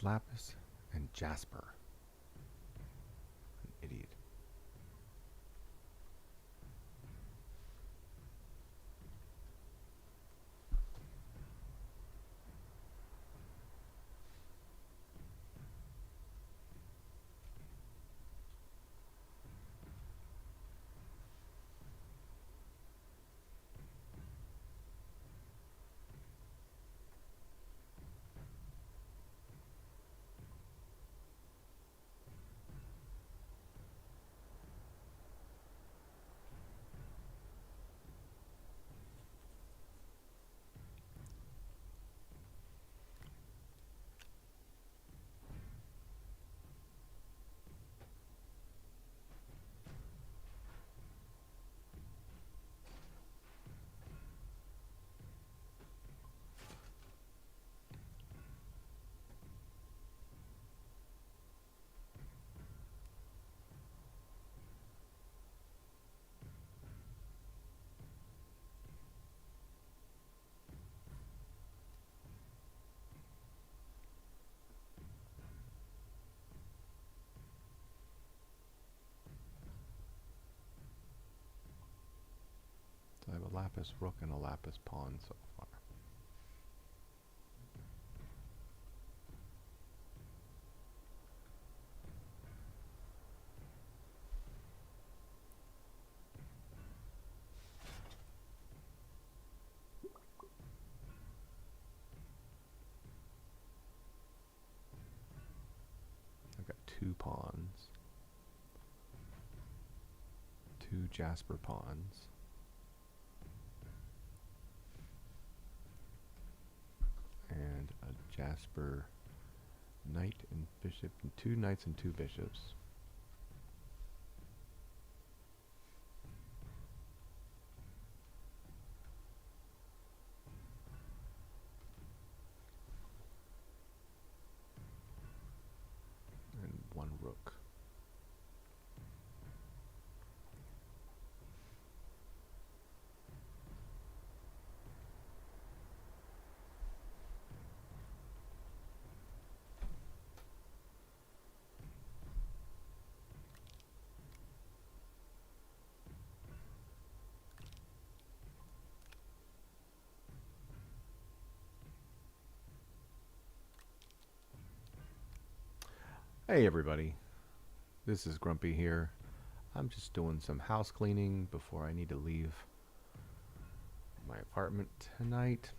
lapis and jasper. An idiot. So I have a lapis rook and a lapis pawn so far. I've got 2 pawns. 2 jasper pawns. And a jasper knight and bishop, and 2 knights and 2 bishops. And 1 rook. Hey everybody, this is Grumpy here. I'm just doing some house cleaning before I need to leave my apartment tonight.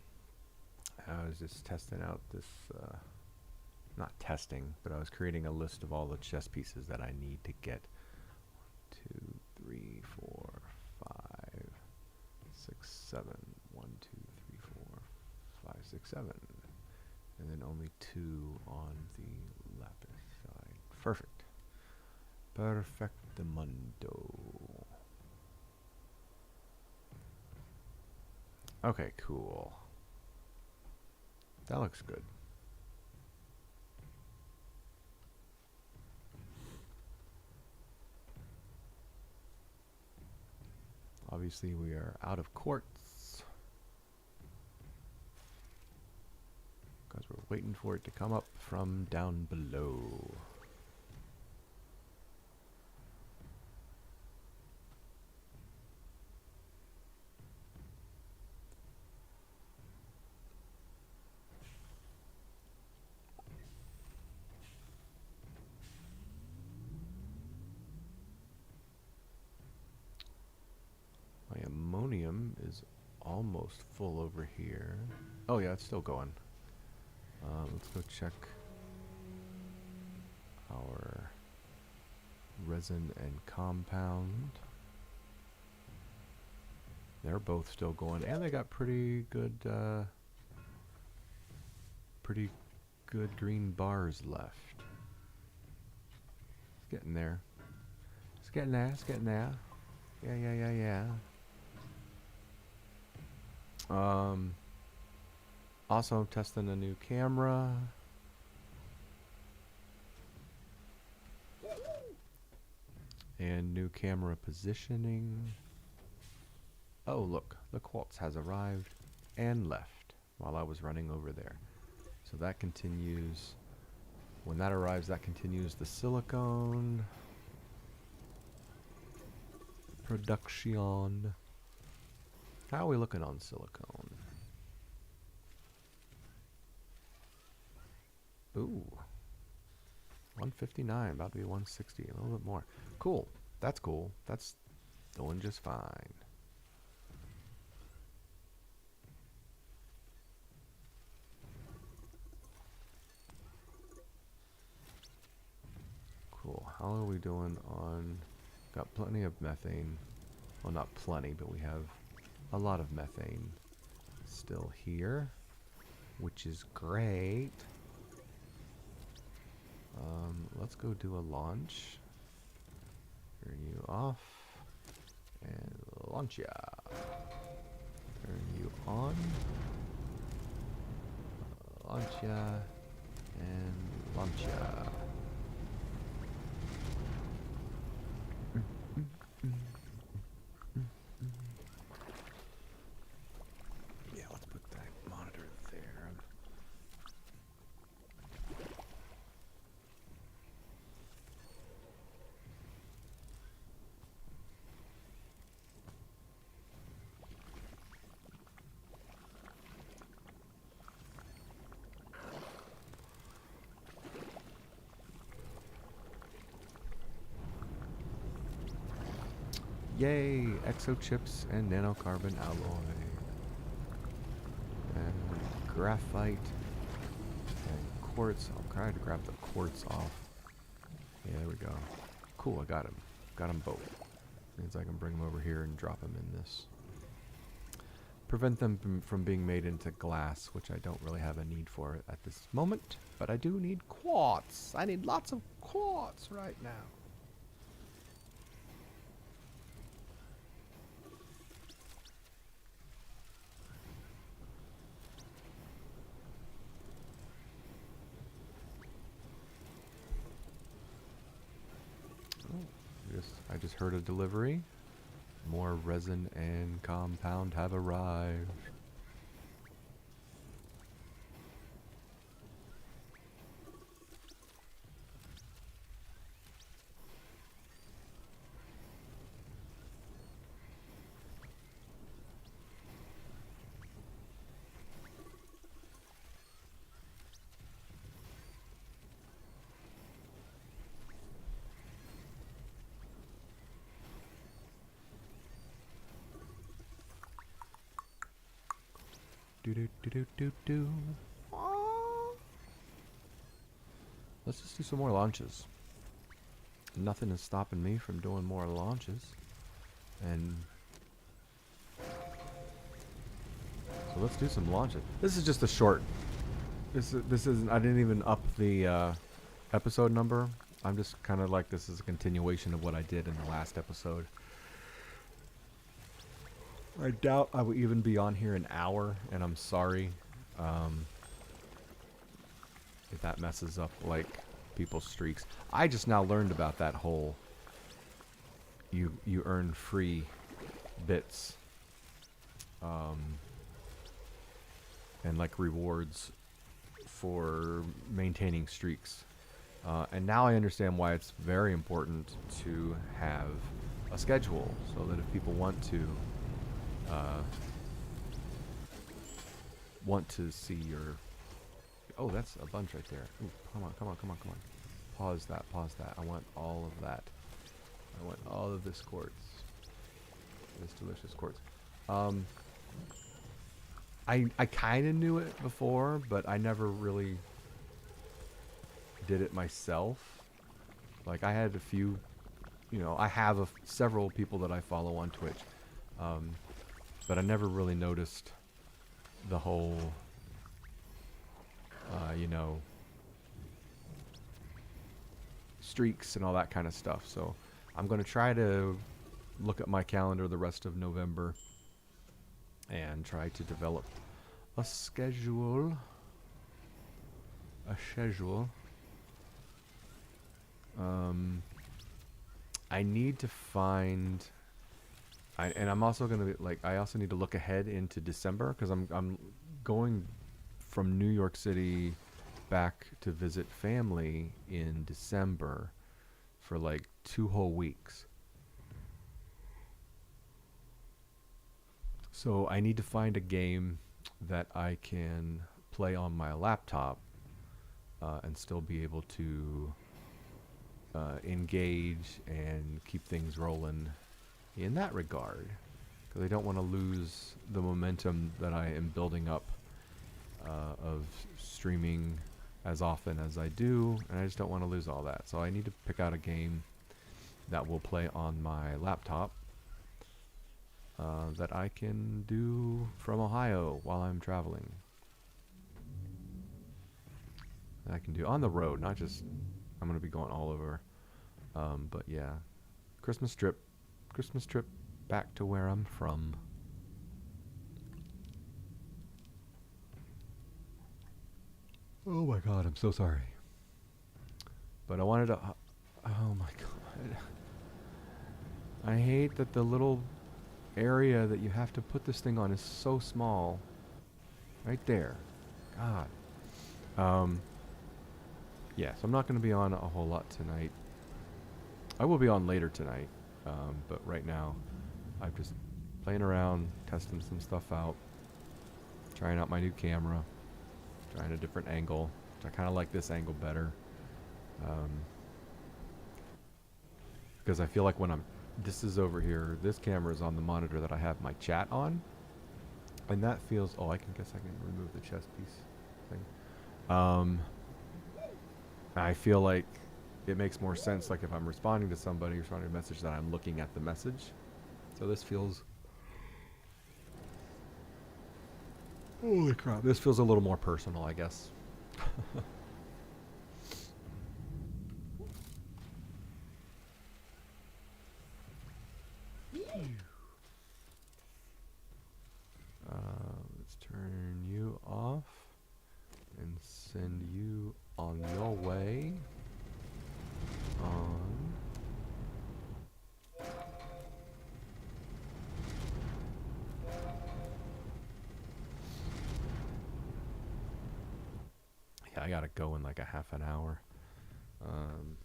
I was just testing out this, not testing, but I was creating a list of all the chess pieces that I need to get. 1, 2, 3, 4, 5, 6, 7. 1, 2, 3, 4, 5, 6, 7. And then only 2 on the lapis side. Perfect. Perfectamundo. Okay, cool. That looks good. Obviously, we are out of quartz because we're waiting for it to come up from down below. My ammonium is almost full over here. Oh yeah, it's still going. Let's go check our resin and compound. They're both still going, and they got pretty good green bars left. It's getting there. It's getting there. It's getting there. Yeah. Also, I'm testing a new camera. And new camera positioning. Oh, look, the quartz has arrived and left while I was running over there. So that continues When that arrives, that continues the silicone production. How are we looking on silicone? Ooh. 159, about to be 160, a little bit more. Cool. That's cool. That's doing just fine. Cool. How are we doing on... Got plenty of methane. Well, not plenty, but we have a lot of methane still here, which is great. Let's go do a launch. Turn you off. And launch ya. Turn you on. Launch ya. And launch ya. Yeah, let's put that monitor there. Yay! Exochips and nanocarbon alloy. And graphite and quartz. I'll try to grab the quartz off. Yeah, there we go. Cool, I got him. Got them both. Means I can bring them over here and drop them in this. Prevent them from being made into glass, which I don't really have a need for at this moment. But I do need quartz. I need lots of quartz right now. I just heard a delivery. More resin and compound have arrived. Do. Let's just do some more launches. Nothing is stopping me from doing more launches. And so let's do some launches. This is just a short. This isn't. I didn't even up the episode number. I'm just kind of like, this is a continuation of what I did in the last episode. I doubt I will even be on here an hour, and I'm sorry if that messes up like people's streaks. I just now learned about that whole you earn free bits and like rewards for maintaining streaks. And now I understand why it's very important to have a schedule, so that if people want to see your... Oh, that's a bunch right there. Ooh, come on. Pause that. I want all of that. I want all of this quartz. This delicious quartz. I kind of knew it before, but I never really did it myself. Like, I had a few, I have several people that I follow on Twitch. But I never really noticed the whole, streaks and all that kind of stuff. So I'm going to try to look at my calendar the rest of November and try to develop a schedule. I need to find... and I'm also gonna I also need to look ahead into December, because I'm going from New York City back to visit family in December for like 2 whole weeks. So I need to find a game that I can play on my laptop and still be able to engage and keep things rolling in that regard. Because I don't want to lose the momentum that I am building up of streaming as often as I do, and I just don't want to lose all that. So I need to pick out a game that will play on my laptop that I can do from Ohio while I'm traveling. I can do on the road, not just, I'm going to be going all over. But yeah, Christmas trip back to where I'm from. Oh my god, I'm so sorry. But I wanted to, oh my god. I hate that the little area that you have to put this thing on is so small. Right there. God. Yeah, so I'm not going to be on a whole lot tonight. I will be on later tonight, but right now I'm just playing around, testing some stuff out, trying out my new camera, trying a different angle. I kind of like this angle better, because I feel like when this is over here, this camera is on the monitor that I have my chat on, and that feels, oh, I guess I can remove the chest piece thing. I feel like it makes more sense, like if I'm responding to somebody, responding to a message, that I'm looking at the message. So this feels, holy crap, this feels a little more personal, I guess. Let's turn you off and send you on your way. Yeah, I gotta go in like a half an hour. In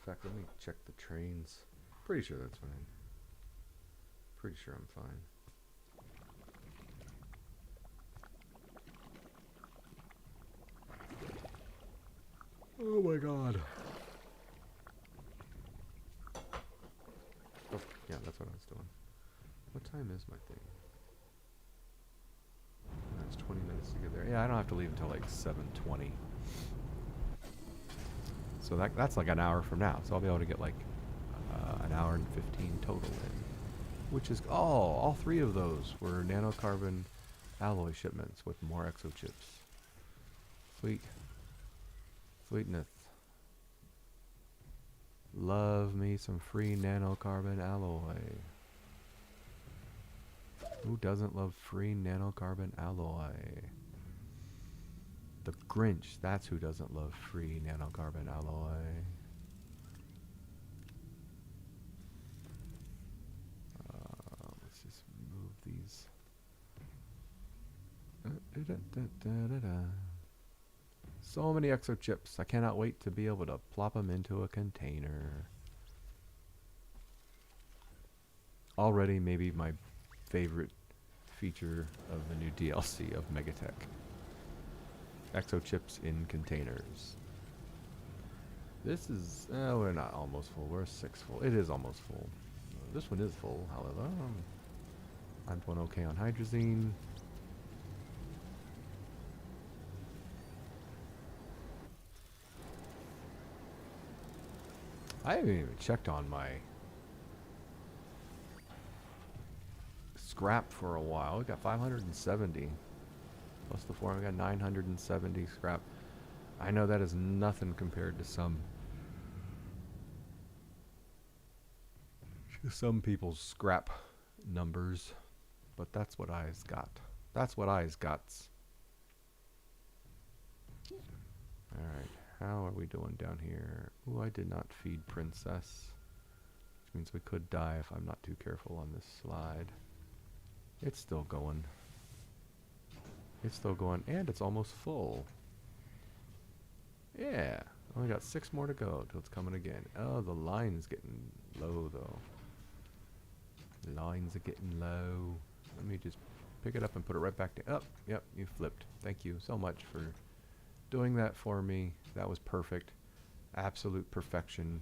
fact, let me check the trains. Pretty sure that's fine. Pretty sure I'm fine. Oh my god. Oh, yeah, that's what I was doing. What time is my thing? That's 20 minutes to get there. Yeah, I don't have to leave until like 7:20. So that's like an hour from now. So I'll be able to get like an hour and 15 total in. Which is, oh, all 3 of those were nanocarbon alloy shipments with more exo chips. Sweet. Sweetness. Love me some free nanocarbon alloy. Who doesn't love free nanocarbon alloy? The Grinch, that's who doesn't love free nanocarbon alloy. Let's just move these. So many exo chips. I cannot wait to be able to plop them into a container. Already maybe my favorite feature of the new DLC of Megatech. Exo chips in containers. This is, we're not almost full. We're 6 full. It is almost full. This one is full, however. I'm doing okay on hydrazine. I haven't even checked on my scrap for a while. We got 570 plus the 4. We got 970 scrap. I know that is nothing compared to some people's scrap numbers, but that's what I's got. That's what I's got. All right. How are we doing down here? Ooh, I did not feed Princess, which means we could die if I'm not too careful on this slide. It's still going. It's still going, and it's almost full. Yeah. Only got 6 more to go till it's coming again. Oh, the line's getting low though. The lines are getting low. Let me just pick it up and put it right back down. Oh, yep, you flipped. Thank you so much for doing that for me. That was perfect. Absolute perfection.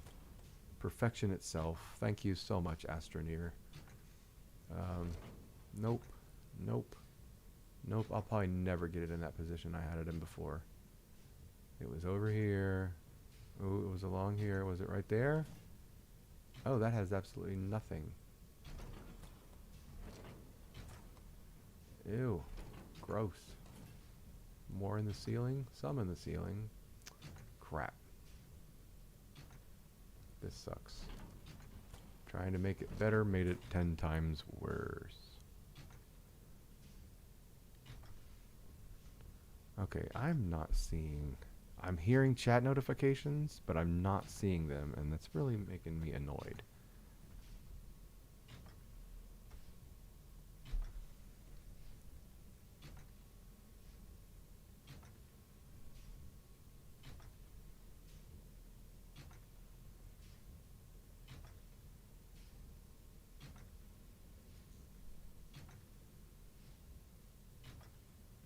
Perfection itself. Thank you so much, Astroneer. Nope. Nope. Nope. I'll probably never get it in that position I had it in before. It was over here. Oh, it was along here. Was it right there? Oh, that has absolutely nothing. Ew. Gross. More in the ceiling? Some in the ceiling. Crap. This sucks. Trying to make it better made it 10 times worse. Okay, I'm not seeing... I'm hearing chat notifications, but I'm not seeing them, and that's really making me annoyed.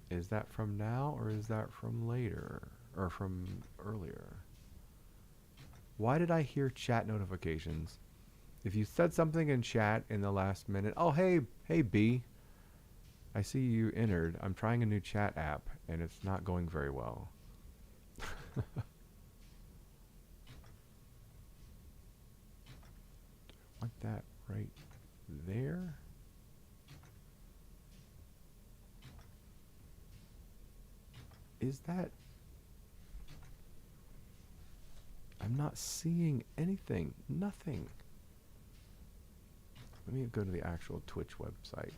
Is that from now, or is that from later? Or from earlier? Why did I hear chat notifications? If you said something in chat in the last minute, oh hey B, I see you entered. I'm trying a new chat app and it's not going very well. I want that right there. Is that... I'm not seeing anything. Nothing. Let me go to the actual Twitch website.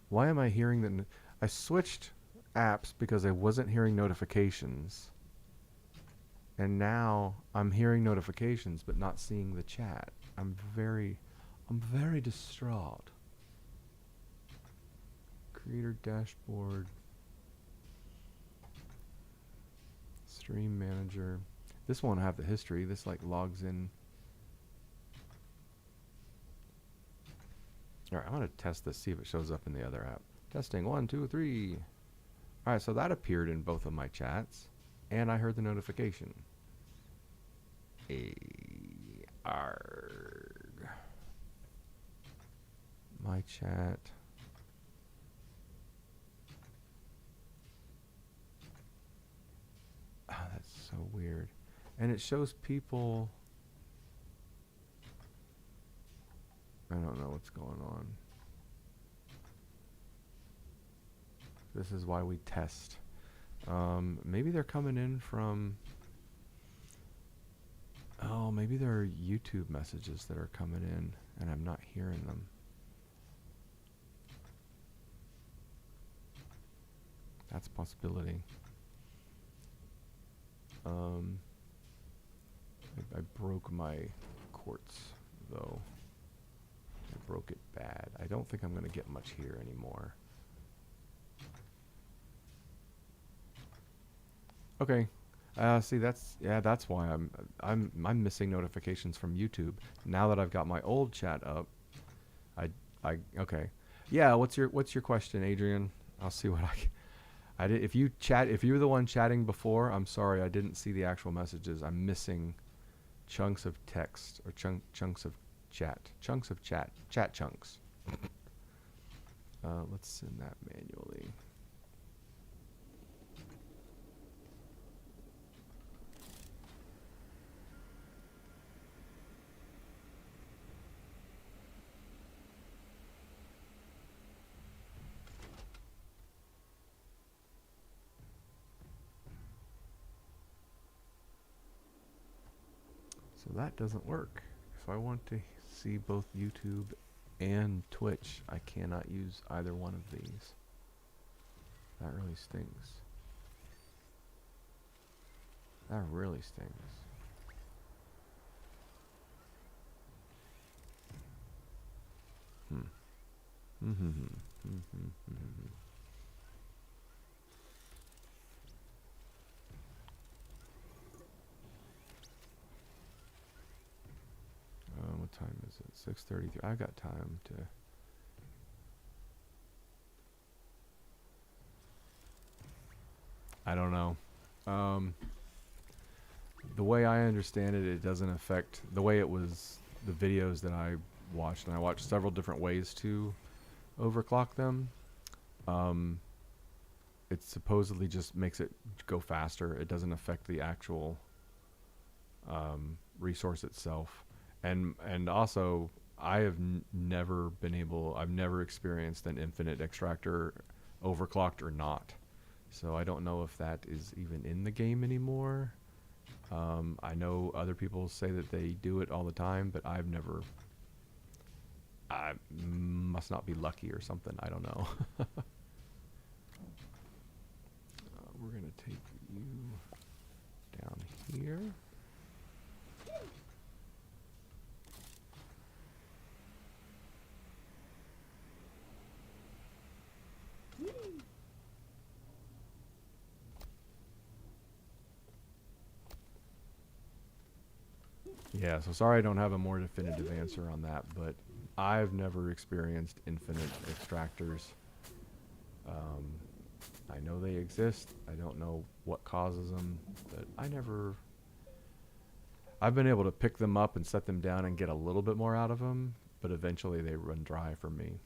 Why am I hearing that? I switched apps because I wasn't hearing notifications. And now I'm hearing notifications but not seeing the chat. I'm very distraught. Creator dashboard. Stream manager. This won't have the history. This like logs in. Alright, I'm going to test this, see if it shows up in the other app. Testing, 1, 2, 3. Alright, so that appeared in both of my chats. And I heard the notification. Arg. My chat. Oh, that's so weird. And it shows people... I don't know what's going on. This is why we test. Maybe they're coming in from... Oh, maybe there are YouTube messages that are coming in and I'm not hearing them. That's a possibility. I broke my quartz, though. I broke it bad. I don't think I'm going to get much here anymore. Okay. See, that's why I'm missing notifications from YouTube. Now that I've got my old chat up, okay. Yeah, what's your question, Adrian? I'll see what I did. If you were the one chatting before, I'm sorry, I didn't see the actual messages. I'm missing chunks of text or chunks of chat. Chunks of chat. Chat chunks. Let's send that manually. So that doesn't work. If I want to see both YouTube and Twitch, I cannot use either one of these. That really stings. That really stings. 6:33. I've got time to. I don't know. The way I understand it, it doesn't affect the way it was the videos that I watched, and I watched several different ways to overclock them. It supposedly just makes it go faster. It doesn't affect the actual resource itself. And also, I have never been able. I've never experienced an infinite extractor overclocked or not. So I don't know if that is even in the game anymore. I know other people say that they do it all the time, but I've never. I must not be lucky or something. I don't know. We're going to take you down here. Yeah, so sorry I don't have a more definitive answer on that, but I've never experienced infinite extractors. I know they exist. I don't know what causes them, but I've been able to pick them up and set them down and get a little bit more out of them, but eventually they run dry for me.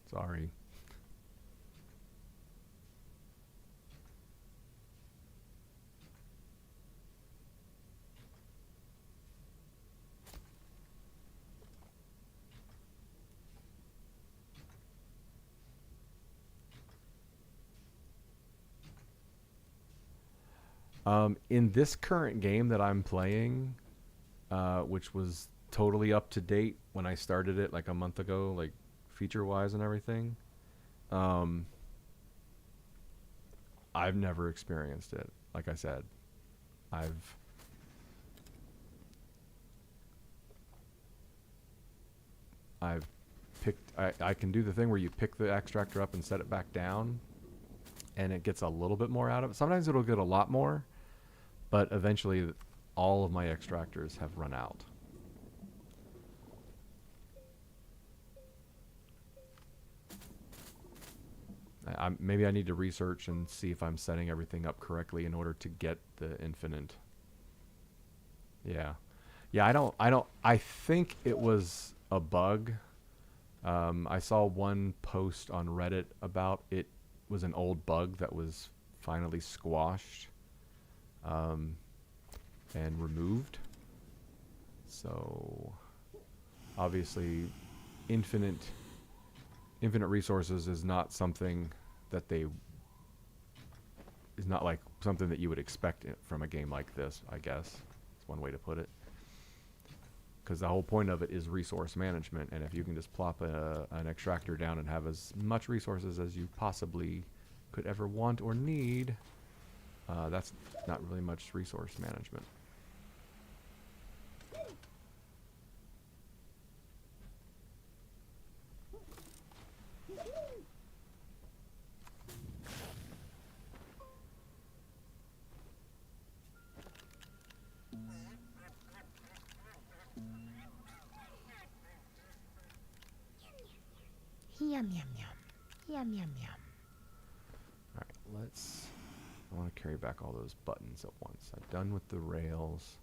Sorry. In this current game that I'm playing, which was totally up to date when I started it like a month ago, like feature-wise and everything, I've never experienced it. Like I said, I've picked. I can do the thing where you pick the extractor up and set it back down, and it gets a little bit more out of it. Sometimes it'll get a lot more, but eventually all of my extractors have run out. Maybe I need to research and see if I'm setting everything up correctly in order to get the infinite. Yeah. Yeah, I think it was a bug. I saw one post on Reddit about it was an old bug that was finally squashed and removed. So obviously infinite resources is not something that is not like something that you would expect from a game like this, I guess. It's one way to put it. Because the whole point of it is resource management, and if you can just plop an extractor down and have as much resources as you possibly could ever want or need, that's not really much resource management. Yum, yum, yum. Yum, yum, yum. Alright, I want to carry back all those buttons at once. I'm done with the rails.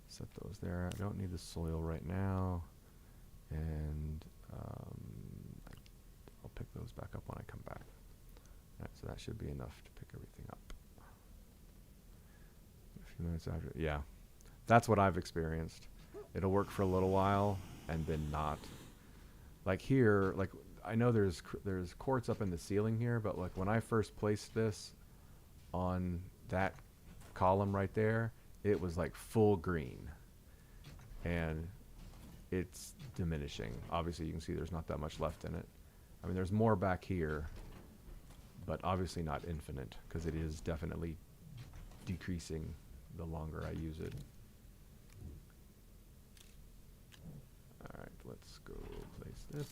Set those there. I don't need the soil right now. And I'll pick those back up when I come back. Alright, so that should be enough to pick everything up. A few minutes after, yeah. That's what I've experienced. It'll work for a little while and then not. Like here, like I know there's quartz up in the ceiling here, but like when I first placed this on that column right there, it was like full green, and it's diminishing. Obviously you can see there's not that much left in it. I mean, there's more back here, but obviously not infinite, because it is definitely decreasing the longer I use it. Alright, let's go place this.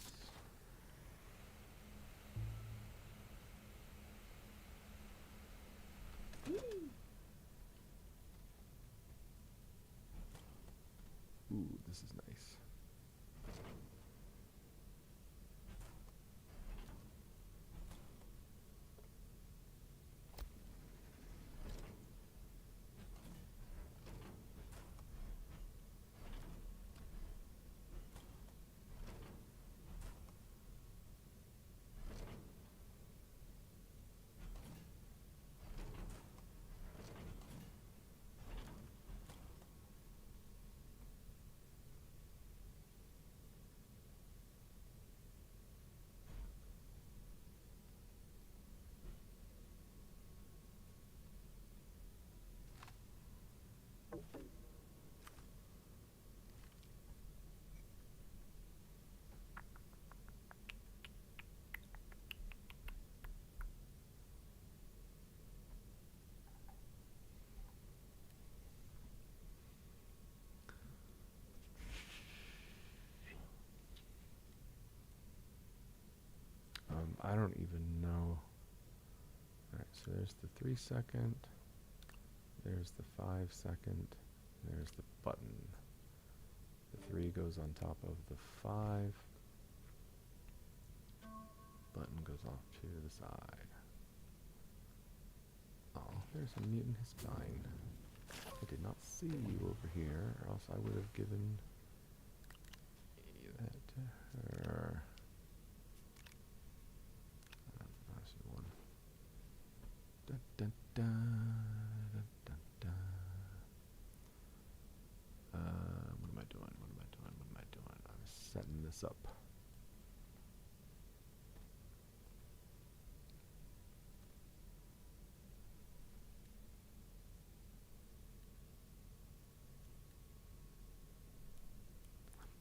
Ooh, This is nice. I don't even know. Alright, so there's the 3-second, there's the 5-second, there's the button. The 3 goes on top of the 5. Button goes off to the side. Oh, there's a mutant Hispine. I did not see you over here, or else I would have given that to her. Nice one. Dun, dun, dun, dun, dun, dun. What am I doing? What am I doing? What am I doing? I'm setting this up.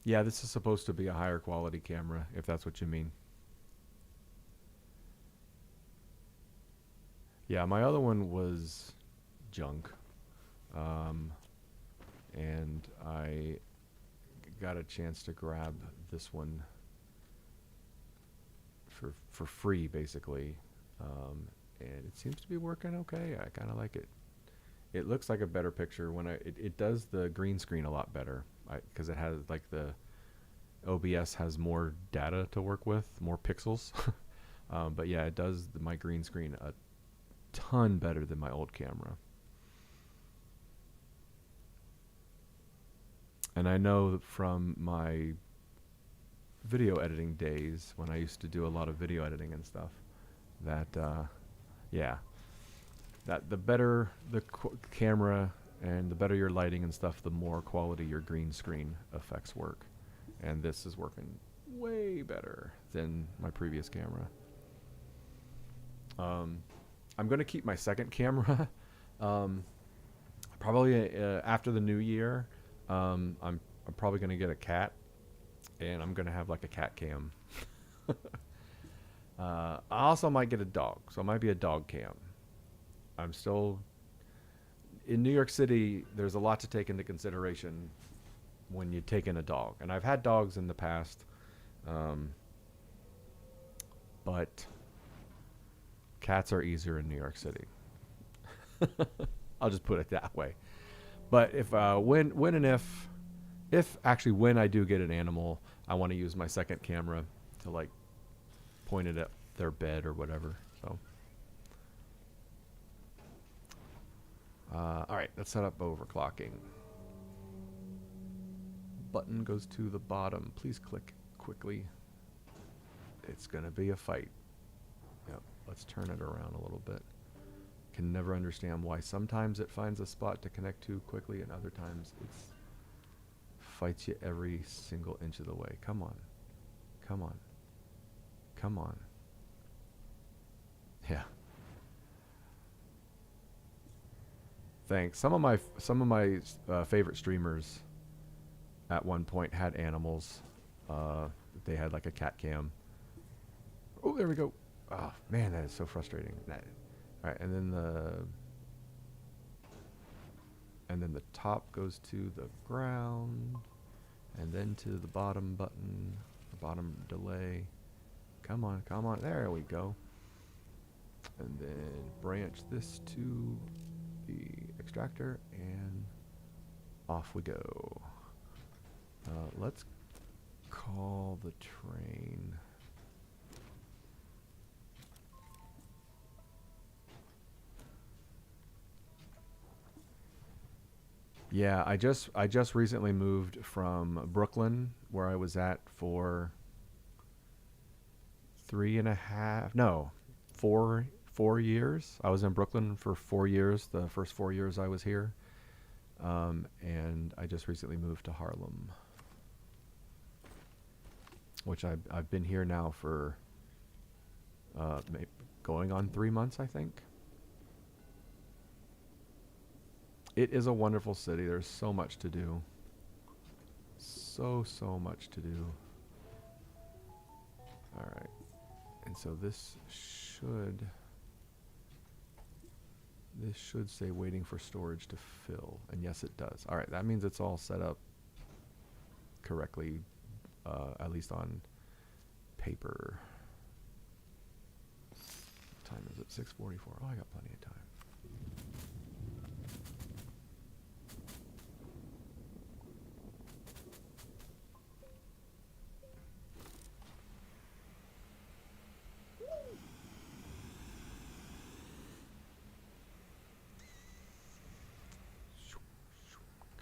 Yeah, this is supposed to be a higher quality camera, if that's what you mean. Yeah, my other one was junk. And I got a chance to grab this one for free, basically. And it seems to be working okay. I kind of like it. It looks like a better picture when it does the green screen a lot better, because it has like the OBS has more data to work with, more pixels. But yeah, it does my green screen a ton better than my old camera. And I know from my video editing days, when I used to do a lot of video editing and stuff, that yeah, that the better the camera and the better your lighting and stuff, the more quality your green screen effects work. And this is working way better than my previous camera. I'm going to keep my second camera. Probably after the new year. I'm probably going to get a cat, and I'm going to have like a cat cam. I also might get a dog, so it might be a dog cam. I'm still in New York City. There's a lot to take into consideration when you take in a dog, and I've had dogs in the past, but cats are easier in New York City. I'll just put it that way. But if when and if actually when I do get an animal, I want to use my second camera to like point it at their bed or whatever. So, all right, let's set up overclocking. Button goes to the bottom. Please click quickly. It's gonna be a fight. Yep. Let's turn it around a little bit. Can never understand why sometimes it finds a spot to connect to quickly and other times it fights you every single inch of the way. Come on. Come on. Come on. Yeah. Thanks. Some of my favorite streamers at one point had animals. They had like a cat cam. Oh, there we go. Oh, man, that is so frustrating. All right, and then the top goes to the ground, and then to the bottom button, the bottom delay. Come on, come on. There we go. And then branch this to the extractor, and off we go. Let's call the train. Yeah, I just recently moved from Brooklyn, where I was at for 3.5, no, 4 years. I was in Brooklyn for 4 years. The first 4 years I was here, and I just recently moved to Harlem, which I've been here now for going on 3 months, I think. It is a wonderful city. There's so much to do. So much to do. All right. And so this should say waiting for storage to fill. And yes, it does. All right. That means it's all set up correctly, at least on paper. What time is it? 6:44. Oh, I got plenty of time.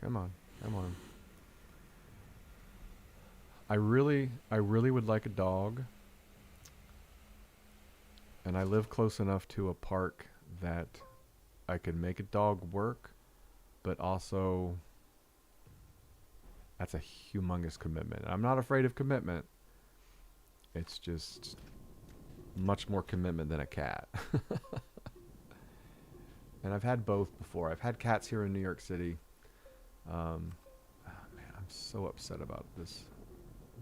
Come on. Come on. I really would like a dog. And I live close enough to a park that I could make a dog work, but also that's a humongous commitment. I'm not afraid of commitment. It's just much more commitment than a cat. And I've had both before. I've had cats here in New York City. Oh man, I'm so upset about this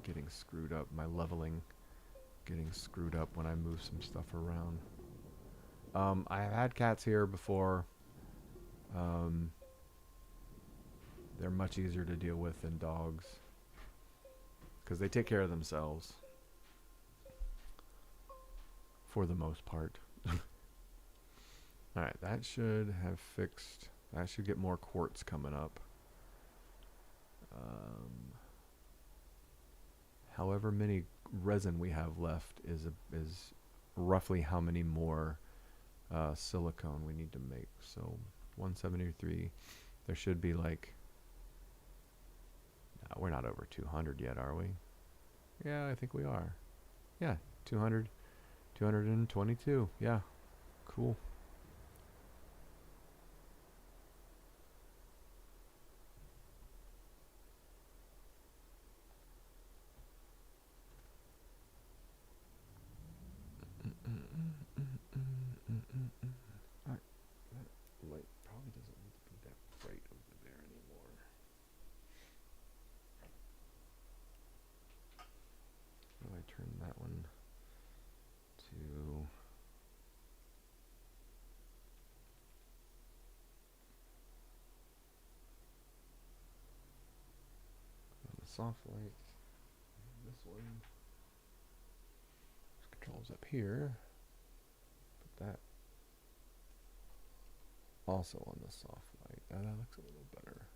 getting screwed up. My leveling getting screwed up when I move some stuff around. I have had cats here before. They're much easier to deal with than dogs because they take care of themselves for the most part. Alright, that should have fixed. I should get more quartz coming up. However many resin we have left is roughly how many more silicone we need to make. So 173. There should be like. No, we're not over 200 yet, are we? Yeah, I think we are. Yeah, 200, 222. Yeah, cool. Alright, that light probably doesn't need to be that bright over there anymore. How do I turn that one to... on the soft light. This one. This controls up here. Put that also on the soft light. That looks a little better.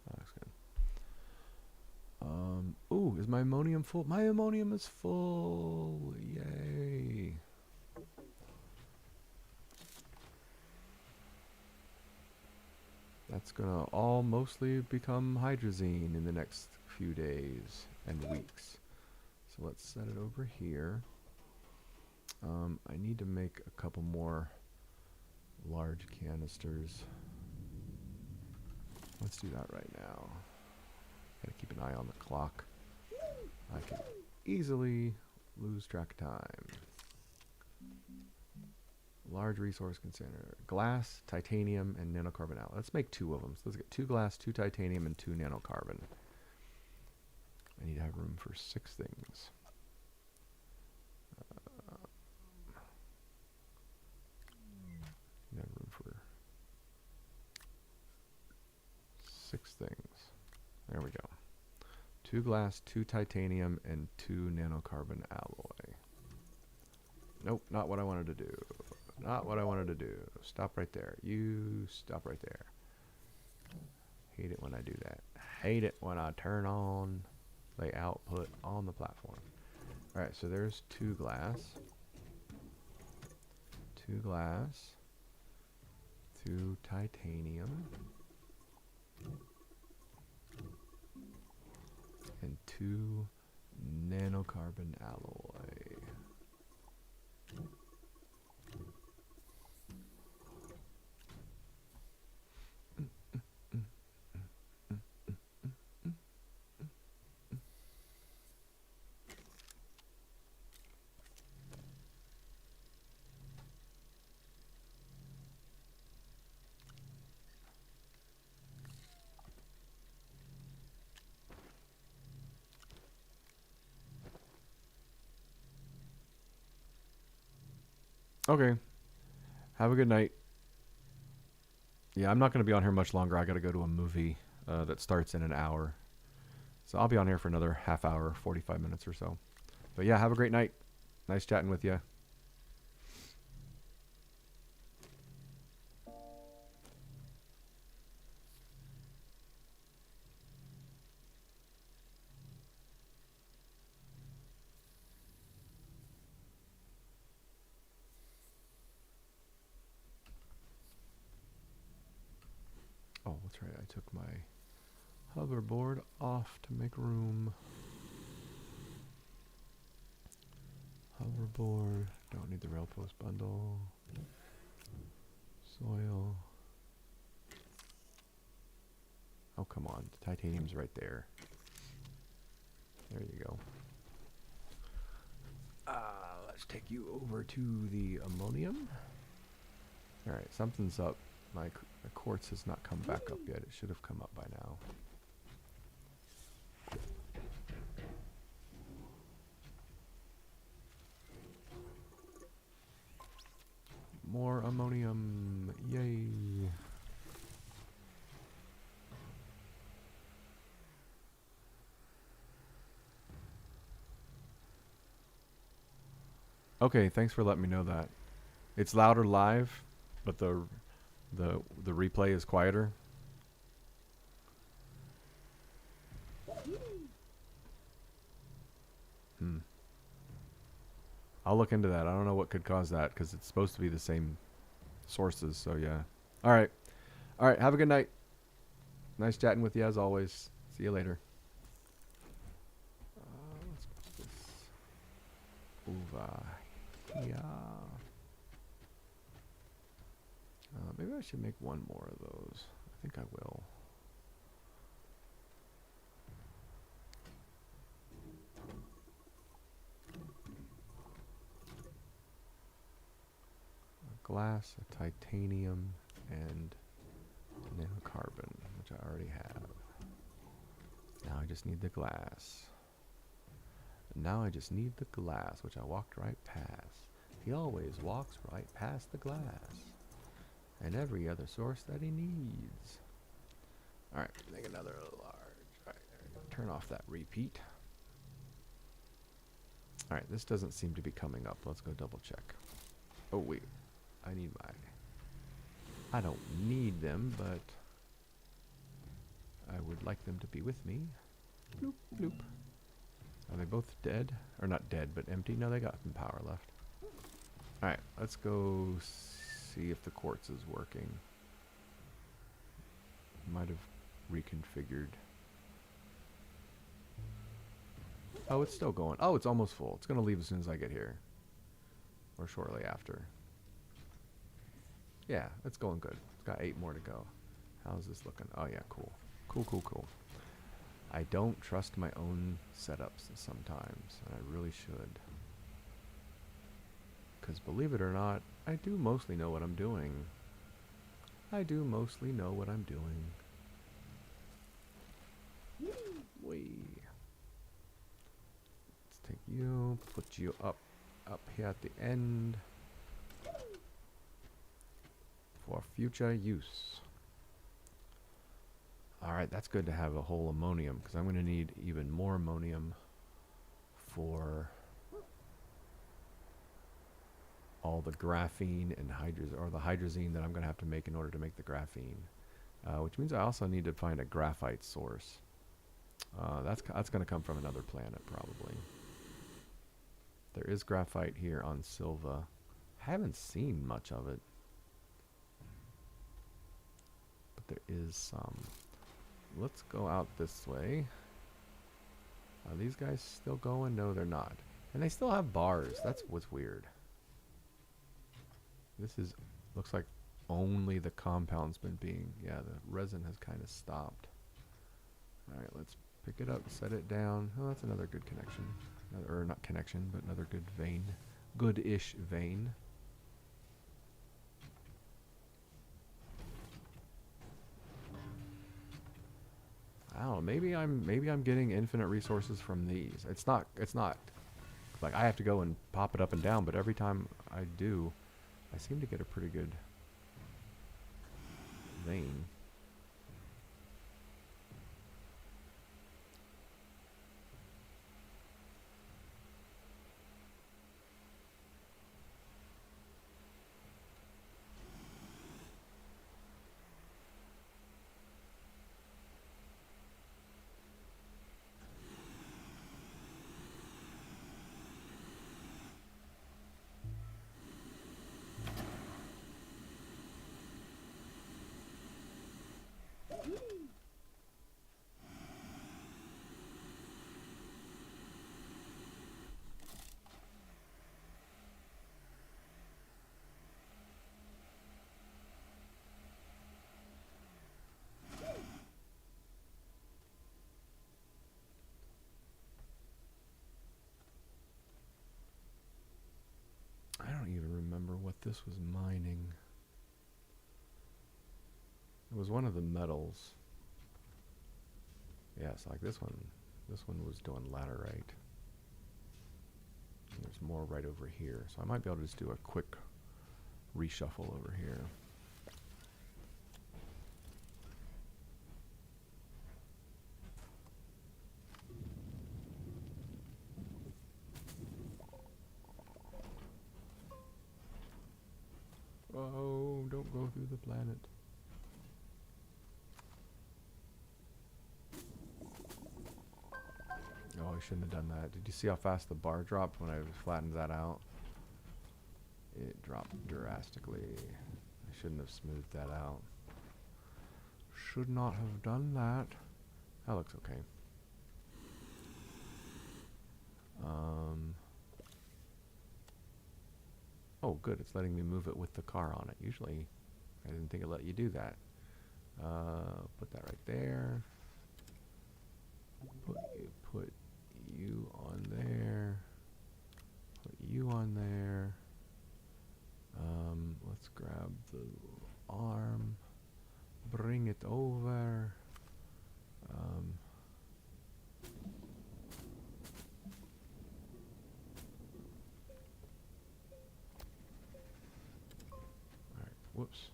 That looks good. Ooh, is my ammonium full? My ammonium is full. Yay. That's gonna all mostly become hydrazine in the next few days and weeks. So let's set it over here. I need to make a couple more large canisters. Let's do that right now. Gotta keep an eye on the clock. I can easily lose track of time. Large resource container. Glass, titanium, and nanocarbon alloy. Let's make 2 of them. So let's get 2 glass, 2 titanium, and 2 nanocarbon. I need to have room for 6 things. I have room for 6 things. There we go. 2 glass, 2 titanium, and 2 nanocarbon alloy. Nope, not what I wanted to do. Not what I wanted to do. Stop right there. You stop right there. Hate it when I do that. Hate it when I turn on the output on the platform. Alright, so there's 2 glass. 2 glass. 2 titanium. And 2 nanocarbon alloy. Okay. Have a good night. Yeah, I'm not going to be on here much longer. I got to go to a movie that starts in an hour. So I'll be on here for another half hour, 45 minutes or so. But yeah, have a great night. Nice chatting with you. Oh, that's right. I took my hoverboard off to make room. Hoverboard. Don't need the rail post bundle. Soil. Oh, come on. The titanium's right there. There you go. Let's take you over to the ammonium. Alright, something's up. My quartz has not come back up yet. It should have come up by now. More ammonium. Yay. Okay, thanks for letting me know that. It's louder live, but the replay is quieter. I'll look into that. I don't know what could cause that because it's supposed to be the same sources. So yeah. All right. All right. Have a good night. Nice chatting with you as always. See you later. Let's put this over here. Maybe I should make one more of those. I think I will. A glass, a titanium, and nanocarbon, which I already have. Now I just need the glass. And now I just need the glass, which I walked right past. He always walks right past the glass. And every other source that he needs. Alright, make another large. Alright, there we go. Turn off that repeat. Alright, this doesn't seem to be coming up. Let's go double check. Oh, wait. I need my... I don't need them, but... I would like them to be with me. Bloop, bloop. Are they both dead? Or not dead, but empty? No, they got some power left. Alright, let's go see if the quartz is working. Might have reconfigured. Oh, it's still going. Oh, it's almost full. It's going to leave as soon as I get here. Or shortly after. Yeah, it's going good. It's got 8 more to go. How's this looking? Oh, yeah, cool. Cool, cool, cool. I don't trust my own setups sometimes, and I really should. Because believe it or not, I do mostly know what I'm doing. I do mostly know what I'm doing. Whee. Let's take you, put you up here at the end. For future use. Alright, that's good to have a whole ammonium, because I'm going to need even more ammonium for all the graphene and or the hydrazine that I'm going to have to make in order to make the graphene. Which means I also need to find a graphite source. That's going to come from another planet, probably. There is graphite here on Silva. Haven't seen much of it, but there is some. Let's go out this way. Are these guys still going? No, they're not. And they still have bars. That's what's weird. This is, looks like only the compound's been being, yeah, the resin has kind of stopped. Alright, let's pick it up, set it down. Oh, that's another good connection. Or not connection, but another good vein. Good-ish vein. I don't know, maybe I'm getting infinite resources from these. It's not like I have to go and pop it up and down, but every time I do, I seem to get a pretty good vein. I don't even remember what this was mining. It was one of the metals. Yes, like this one. This one was doing laterite. And there's more right over here. So I might be able to just do a quick reshuffle over here. Oh, don't go through the planet. Oh, I shouldn't have done that. Did you see how fast the bar dropped when I flattened that out? It dropped drastically. I shouldn't have smoothed that out. Should not have done that. That looks okay. Oh, good. It's letting me move it with the car on it. Usually, I didn't think it let you do that. Put that right there. Put you on there. Put you on there. Let's grab the arm. Bring it over. Alright, whoops.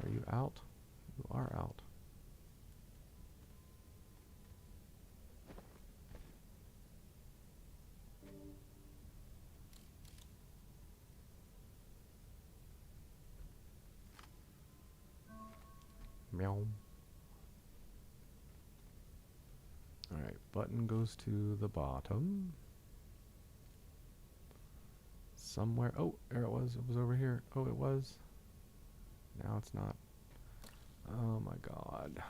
Are you out? You are out. Meow. Alright, button goes to the bottom. Somewhere. Oh, there it was. It was over here. Oh, it was. Now it's not. Oh my god.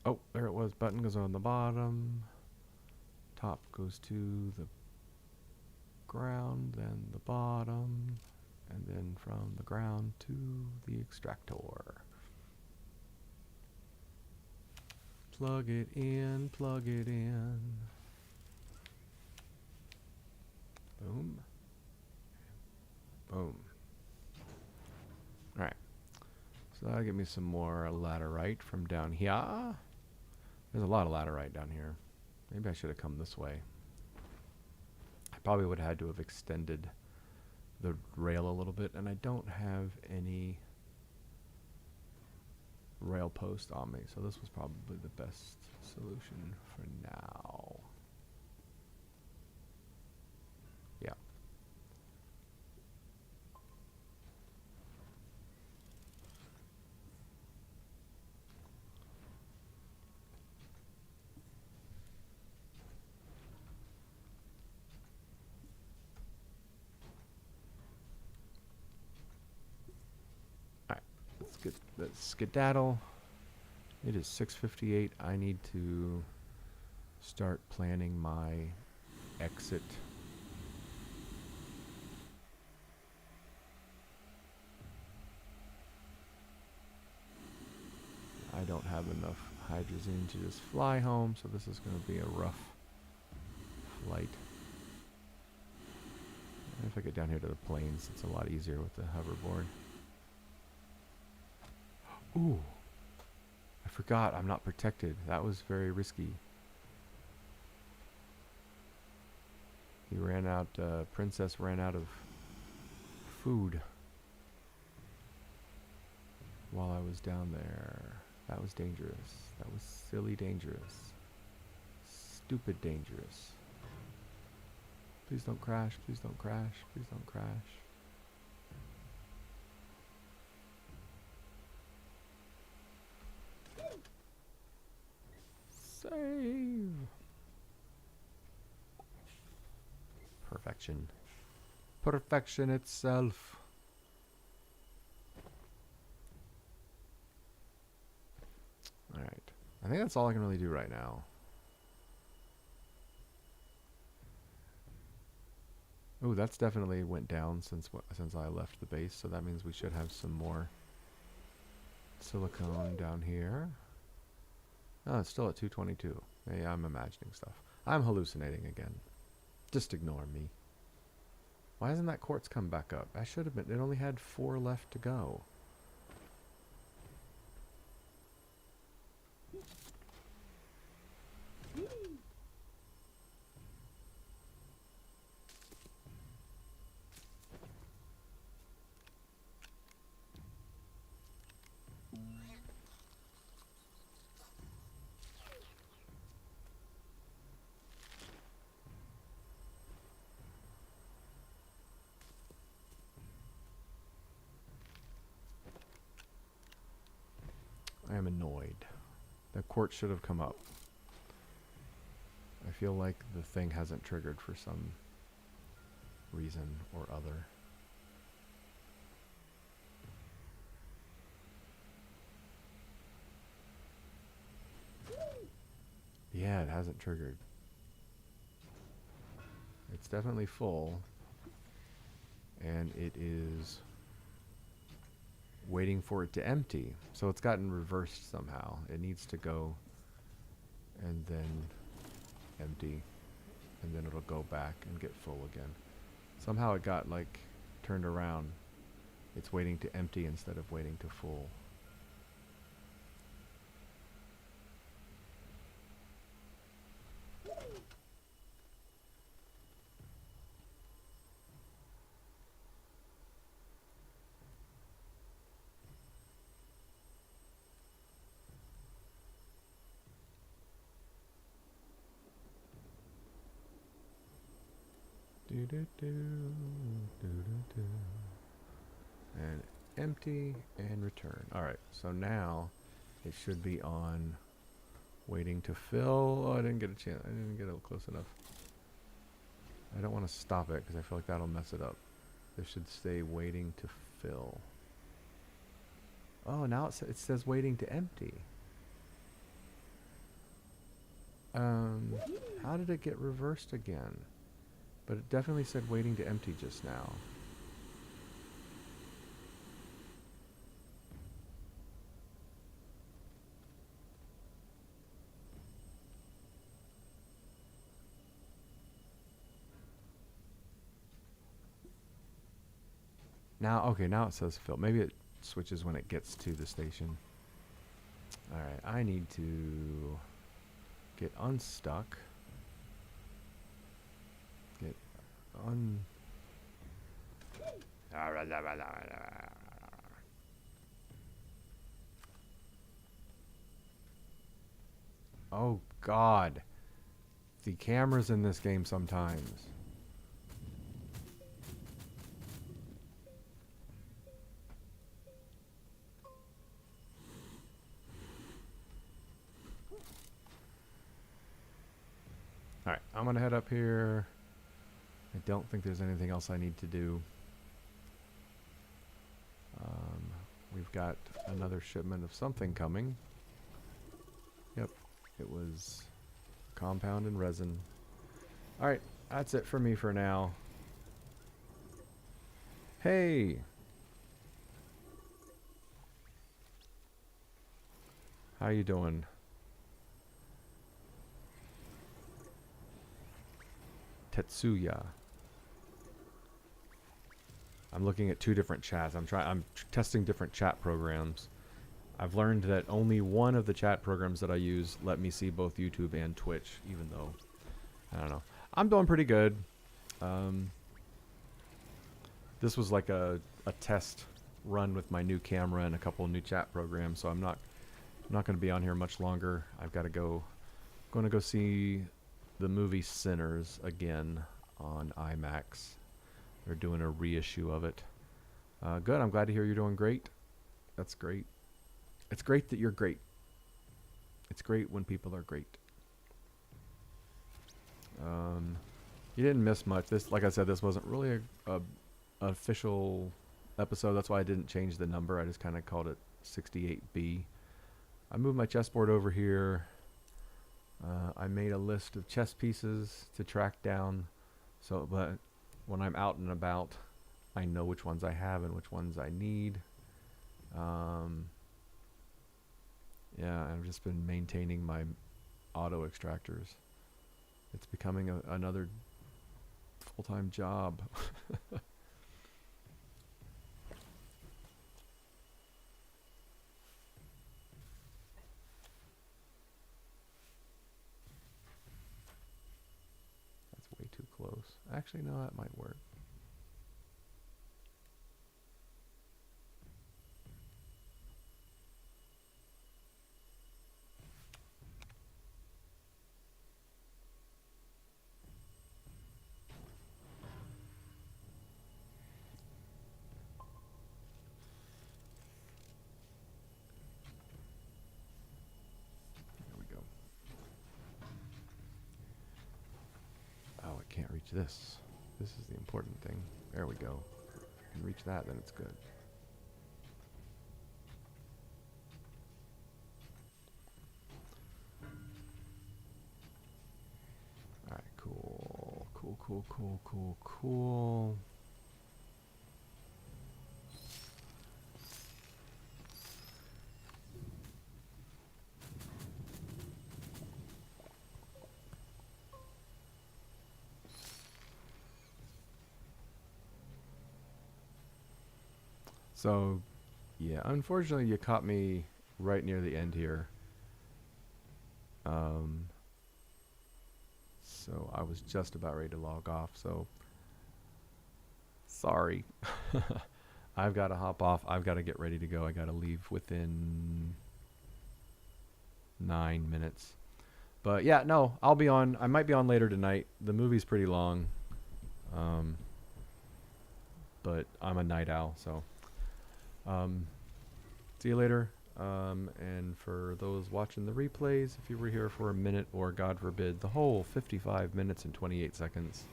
Oh, there it was. Button goes on the bottom. Top goes to the ground, then the bottom, and then from the ground to the extractor. Plug it in, plug it in. Boom. Boom. Alright. So that'll give me some more laterite from down here. There's a lot of laterite down here. Maybe I should have come this way. I probably would have had to have extended the rail a little bit, and I don't have any rail post on me, so this was probably the best solution for now. Yeah. Alright, let's skedaddle. It is 6:58. I need to start planning my exit. I don't have enough hydrazine to just fly home, so this is going to be a rough flight. And if I get down here to the plains, it's a lot easier with the hoverboard. Ooh, I forgot I'm not protected. That was very risky. He ran out, Princess ran out of food while I was down there. That was dangerous. That was silly dangerous. Stupid dangerous. Please don't crash. Please don't crash. Please don't crash. Save. Perfection. Perfection itself. Alright. I think that's all I can really do right now. Oh, that's definitely went down since I left the base, so that means we should have some more silicone down here. Oh, it's still at 222. Hey, I'm imagining stuff. I'm hallucinating again. Just ignore me. Why hasn't that quartz come back up? I should have been. It only had 4 left to go. I am annoyed. The quartz should have come up. I feel like the thing hasn't triggered for some reason or other. Yeah, it hasn't triggered. It's definitely full. And it is waiting for it to empty. So it's gotten reversed somehow. It needs to go and then empty. And then it'll go back and get full again. Somehow it got like turned around. It's waiting to empty instead of waiting to full. Do do do do do do. And empty and return. Alright, so now it should be on waiting to fill. Oh, I didn't get a chance. I didn't get it close enough. I don't want to stop it because I feel like that'll mess it up. It should stay waiting to fill. Oh, now it says waiting to empty. How did it get reversed again? But it definitely said waiting to empty just now. Now, okay, now it says fill. Maybe it switches when it gets to the station. Alright, I need to Get unstuck. Get un... Oh God. The cameras in this game sometimes. Alright, I'm gonna head up here. I don't think there's anything else I need to do. We've got another shipment of something coming. Yep, it was compound and resin. Alright, that's it for me for now. Hey! How you doing? Tetsuya. I'm looking at two different chats. I'm testing different chat programs. I've learned that only one of the chat programs that I use let me see both YouTube and Twitch, even though, I don't know. I'm doing pretty good. This was like a test run with my new camera and a couple of new chat programs, so I'm not going to be on here much longer. I've got to going to go see the movie Sinners again on IMAX. They're doing a reissue of it. Good. I'm glad to hear you're doing great. That's great. It's great that you're great. It's great when people are great. You didn't miss much. This, like I said, this wasn't really a official episode. That's why I didn't change the number. I just kind of called it 68B. I moved my chessboard over here. I made a list of chess pieces to track down, but when I'm out and about, I know which ones I have and which ones I need. Yeah, I've just been maintaining my auto extractors. It's becoming another full-time job. That's way too close. Actually, no, that might work. There we go. Oh, I can't reach this. This is the important thing. There we go. If I can reach that, then it's good. Alright, cool. Cool. So, yeah, unfortunately you caught me right near the end here. So I was just about ready to log off, so sorry. I've got to hop off. I've got to get ready to go. I got to leave within 9 minutes. But yeah, no, I'll be on. I might be on later tonight. The movie's pretty long. But I'm a night owl, so see you later. And for those watching the replays, if you were here for a minute or, God forbid, the whole 55 minutes and 28 seconds,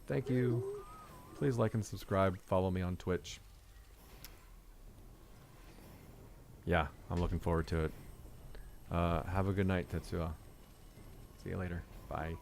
thank you. Please like and subscribe. Follow me on Twitch. Yeah, I'm looking forward to it. Have a good night, Tetsuya. See you later. Bye.